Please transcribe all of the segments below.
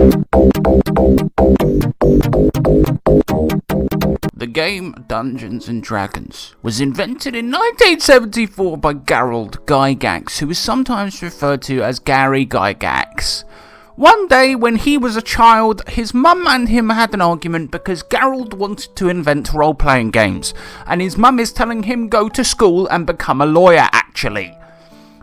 The game Dungeons & Dragons was invented in 1974 by Gerald Gygax, who is sometimes referred to as Gary Gygax. One day when he was a child, his mum and him had an argument because Gerald wanted to invent role-playing games, and his mum is telling him go to school and become a lawyer actually.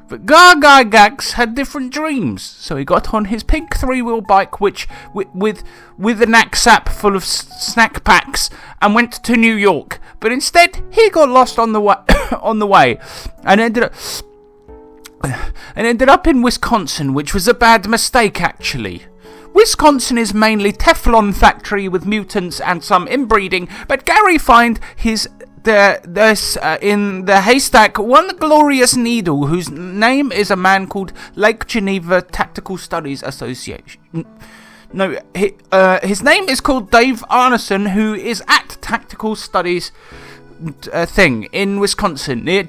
But Gygax had different dreams, so he got on his pink three-wheel bike with a knapsack full of snack packs and went to New York. But instead, he got lost on the way, and ended up in Wisconsin, which was a bad mistake actually. Wisconsin is mainly Teflon factory with mutants and some inbreeding, but Gary finds in the haystack one glorious needle whose name is a man called Lake Geneva Tactical Studies Association. No, his name is called Dave Arneson, who is at Tactical Studies thing in Wisconsin near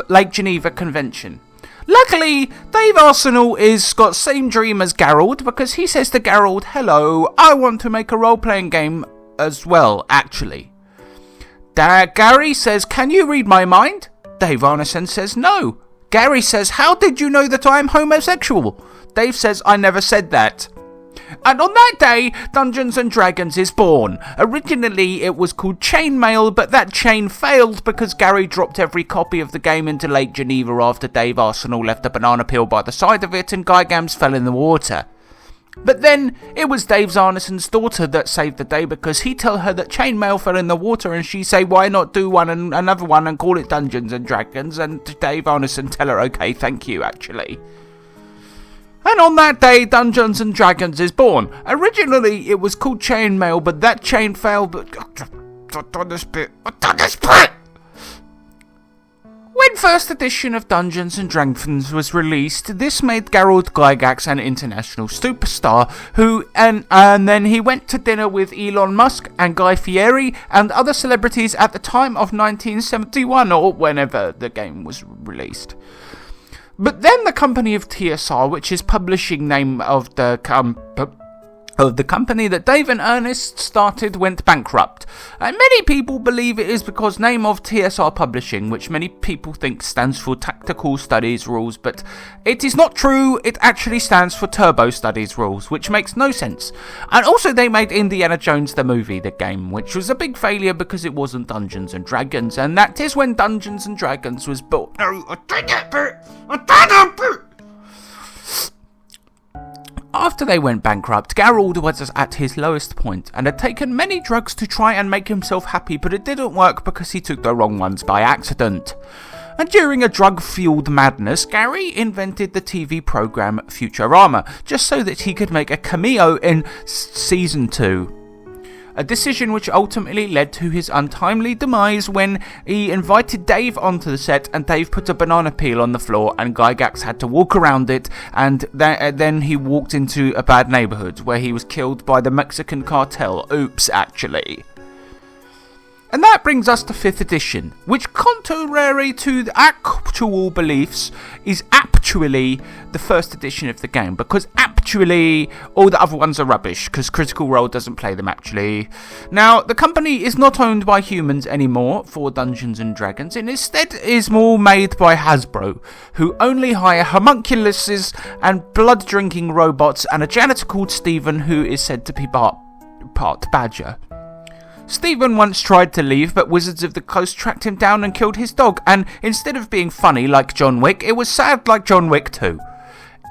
Lake Geneva Convention. Luckily, Dave Arsenal is got same dream as Gerald, because he says to Gerald, "Hello, I want to make a role-playing game as well, actually." Gary says, "Can you read my mind?" Dave Arneson says, "No." Gary says, "How did you know that I am homosexual?" Dave says, "I never said that." And on that day, Dungeons & Dragons is born. Originally, it was called Chainmail, but that chain failed because Gary dropped every copy of the game into Lake Geneva after Dave Arsenal left a banana peel by the side of it and Gygax fell in the water. But then, it was Dave Arneson's daughter that saved the day because he tell her that Chainmail fell in the water and she say, "Why not do one and another one and call it Dungeons & Dragons?" And Dave Arneson tell her, "Okay, thank you, actually." And on that day, Dungeons & Dragons is born. Originally, it was called Chainmail, but that chain failed. I've done this bit. When first edition of Dungeons & Dragons was released, this made Gerald Gygax an international superstar, and then he went to dinner with Elon Musk and Guy Fieri and other celebrities at the time of 1971, or whenever the game was released. But then the company of TSR, which is publishing name of the company that Dave and Ernest started, went bankrupt. And many people believe it is because name of TSR Publishing, which many people think stands for Tactical Studies Rules, but it is not true. It actually stands for Turbo Studies Rules, which makes no sense. And also they made Indiana Jones the movie, the game, which was a big failure because it wasn't Dungeons & Dragons, and that is when Dungeons & Dragons was built. No, I did it! After they went bankrupt, Gerald was at his lowest point and had taken many drugs to try and make himself happy, but it didn't work because he took the wrong ones by accident. And during a drug-fueled madness, Gary invented the TV program Futurama, just so that he could make a cameo in Season 2. A decision which ultimately led to his untimely demise when he invited Dave onto the set and Dave put a banana peel on the floor and Gygax had to walk around it, and then he walked into a bad neighborhood where he was killed by the Mexican cartel. Oops, actually. And that brings us to 5th edition, which, contrary to the actual beliefs, is actually the first edition of the game, because actually all the other ones are rubbish, because Critical Role doesn't play them actually. Now, the company is not owned by humans anymore for Dungeons & Dragons, and instead is more made by Hasbro, who only hire homunculuses and blood-drinking robots, and a janitor called Stephen, who is said to be part badger. Stephen once tried to leave, but Wizards of the Coast tracked him down and killed his dog, and instead of being funny like John Wick, it was sad like John Wick 2.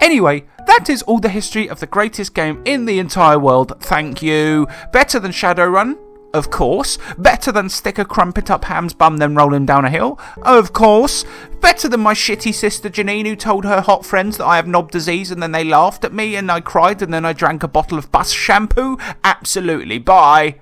Anyway, that is all the history of the greatest game in the entire world, thank you. Better than Shadowrun? Of course. Better than stick a crumpet up Ham's bum then roll him down a hill? Of course. Better than my shitty sister Janine, who told her hot friends that I have knob disease and then they laughed at me and I cried and then I drank a bottle of bus shampoo? Absolutely. Bye.